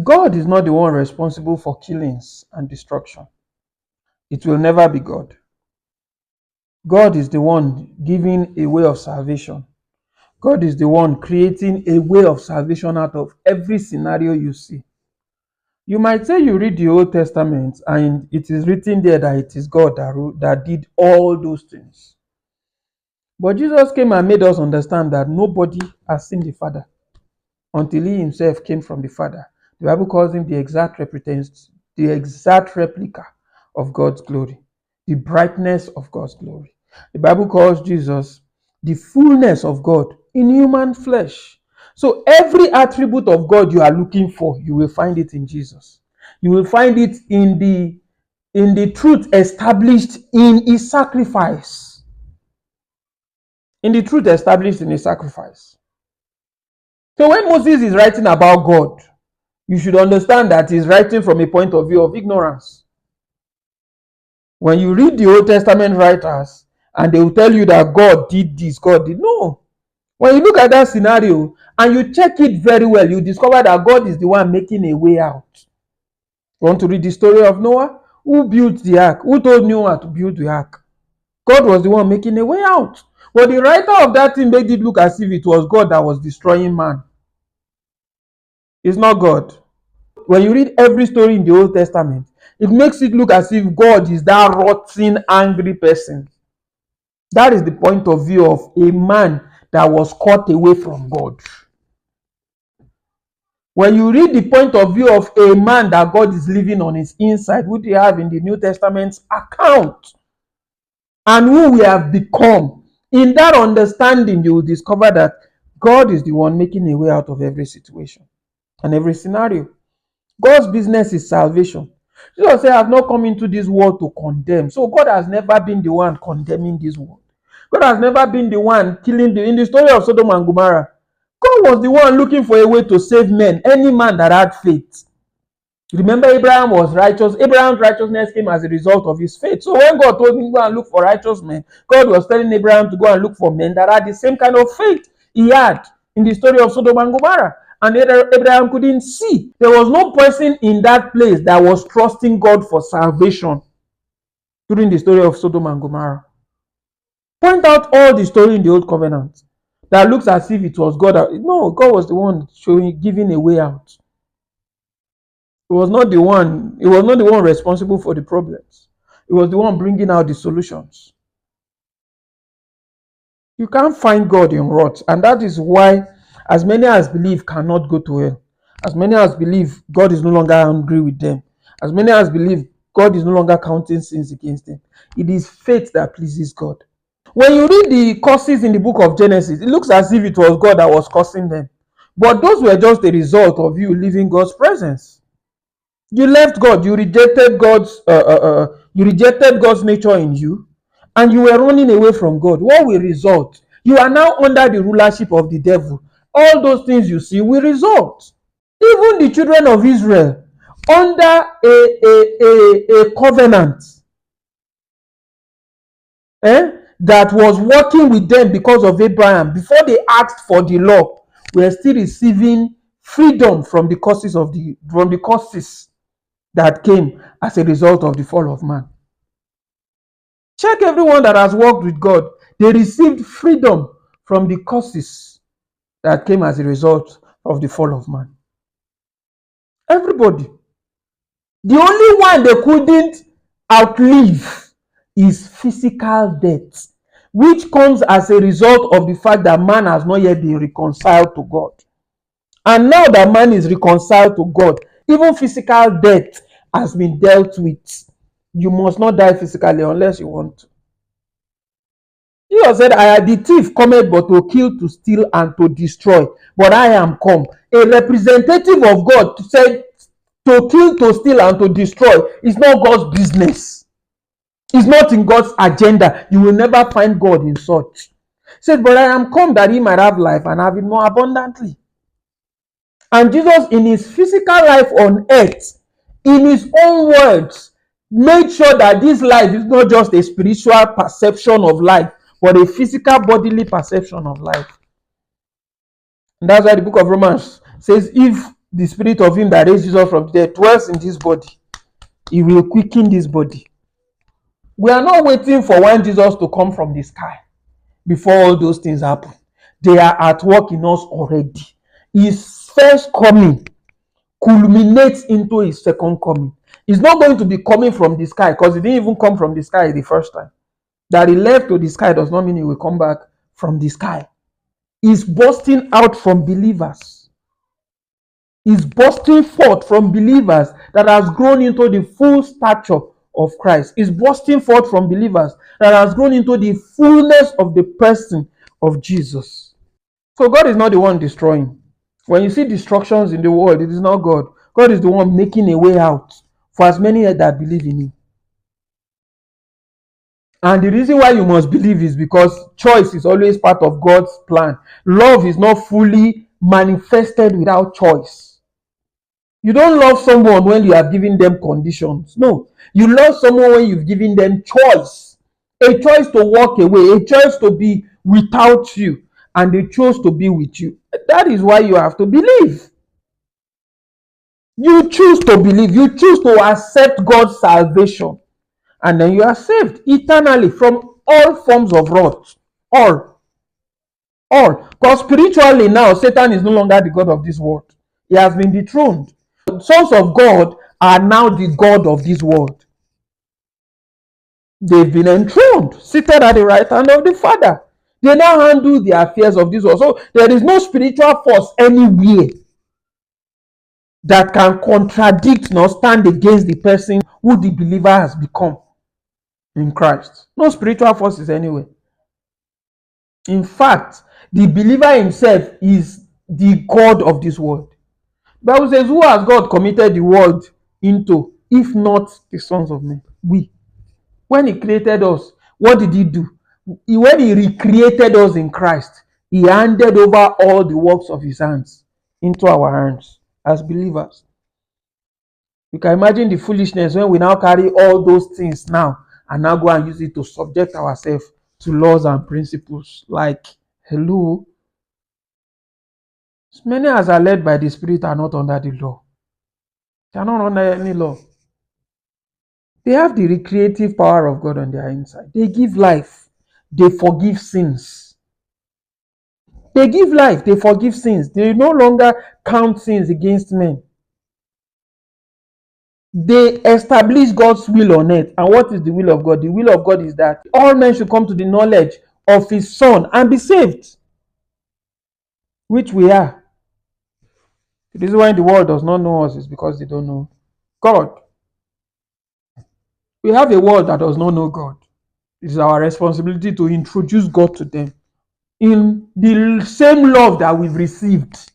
God is not the one responsible for killings and destruction. It will never be God. God is the one giving a way of salvation. God is the one creating a way of salvation out of every scenario you see. You might say you read the Old Testament and it is written there that it is God that did all those things. But Jesus came and made us understand that nobody has seen the Father until he himself came from the Father. The Bible calls him the exact replica of God's glory, the brightness of God's glory. The Bible calls Jesus the fullness of God in human flesh. So every attribute of God you are looking for, you will find it in Jesus. You will find it in the truth established in his sacrifice. In the truth established in his sacrifice. So when Moses is writing about God, you should understand that he's writing from a point of view of ignorance. When you read the Old Testament writers, and they will tell you that God did this, God did. No. When you look at that scenario, and you check it very well, you discover that God is the one making a way out. You want to read the story of Noah? Who built the ark? Who told Noah to build the ark? God was the one making a way out. But the writer of that thing made it look as if it was God that was destroying man. It's not God. When you read every story in the Old Testament, it makes it look as if God is that rotten, angry person. That is the point of view of a man that was cut away from God. When you read the point of view of a man that God is living on his inside, which we have in the New Testament's account, and who we have become, in that understanding, you will discover that God is the one making a way out of every situation and every scenario. God's business is salvation. Jesus said, I have not come into this world to condemn. So God has never been the one condemning this world. God has never been the one killing in the story of Sodom and Gomorrah. God was the one looking for a way to save men, any man that had faith. Remember, Abraham was righteous. Abraham's righteousness came as a result of his faith. So when God told him to go and look for righteous men, God was telling Abraham to go and look for men that had the same kind of faith he had in the story of Sodom and Gomorrah. And Abraham couldn't see. There was no person in that place that was trusting God for salvation during the story of Sodom and Gomorrah. Point out all the story in the Old Covenant that looks as if it was God. No, God was the one giving a way out. He was not the one responsible for the problems. He was the one bringing out the solutions. You can't find God in rot, and that is why as many as believe cannot go to hell. As many as believe God is no longer angry with them. As many as believe God is no longer counting sins against them. It is faith that pleases God. When you read the curses in the book of Genesis, it looks as if it was God that was cursing them. But those were just a result of you leaving God's presence. You left God. You rejected God's nature in you, and you were running away from God. What will result? You are now under the rulership of the devil. All those things you see will result. Even the children of Israel, under a covenant, that was working with them because of Abraham, before they asked for the law, were still receiving freedom from the curses that came as a result of the fall of man. Check everyone that has worked with God. They received freedom from the curses that came as a result of the fall of man. Everybody. The only one they couldn't outlive is physical death, which comes as a result of the fact that man has not yet been reconciled to God. And now that man is reconciled to God, even physical death has been dealt with. You must not die physically unless you want to. Jesus said, I am the thief cometh but to kill, to steal, and to destroy. But I am come. A representative of God said to kill, to steal, and to destroy is not God's business. It's not in God's agenda. You will never find God in such. He said, but I am come that he might have life and have it more abundantly. And Jesus, in his physical life on earth, in his own words, made sure that this life is not just a spiritual perception of life, but a physical bodily perception of life. And that's why the book of Romans says, if the spirit of him that raised Jesus from the dead dwells in this body. He will quicken this body. We are not waiting for when Jesus to come from the sky before all those things happen. They are at work in us already. His first coming culminates into his second coming. He's not going to be coming from the sky, because he didn't even come from the sky the first time. That he left to the sky does not mean he will come back from the sky. He's bursting out from believers. He's bursting forth from believers that has grown into the full stature of Christ. He's bursting forth from believers that has grown into the fullness of the person of Jesus. So God is not the one destroying. When you see destructions in the world, it is not God. God is the one making a way out for as many that believe in him. And the reason why you must believe is because choice is always part of God's plan. Love is not fully manifested without choice. You don't love someone when you have given them conditions. No. You love someone when you've given them choice. A choice to walk away, a choice to be without you, and they chose to be with you. That is why you have to believe. You choose to believe. You choose to accept God's salvation. And then you are saved eternally from all forms of wrath. All. Because spiritually now, Satan is no longer the God of this world. He has been dethroned. Sons of God are now the God of this world. They've been enthroned, seated at the right hand of the Father. They now handle the affairs of this world. So there is no spiritual force anywhere that can contradict nor stand against the person who the believer has become in Christ. No spiritual forces anywhere. In fact, the believer himself is the God of this world. The Bible says, who has God committed the world into, if not the sons of men? We. When he created us, what did he do? When he recreated us in Christ, he handed over all the works of his hands into our hands as believers. You can imagine the foolishness when we now carry all those things now and now go and use it to subject ourselves to laws and principles. Like, hello? As many as are led by the Spirit are not under the law. They are not under any law. They have the recreative power of God on their inside. They give life. They forgive sins. They give life. They forgive sins. They no longer count sins against men. They establish God's will on earth. And what is the will of God? The will of God is that all men should come to the knowledge of his Son and be saved, which we are. The reason why the world does not know us is because they don't know God. We have a world that does not know God. It is our responsibility to introduce God to them in the same love that we've received.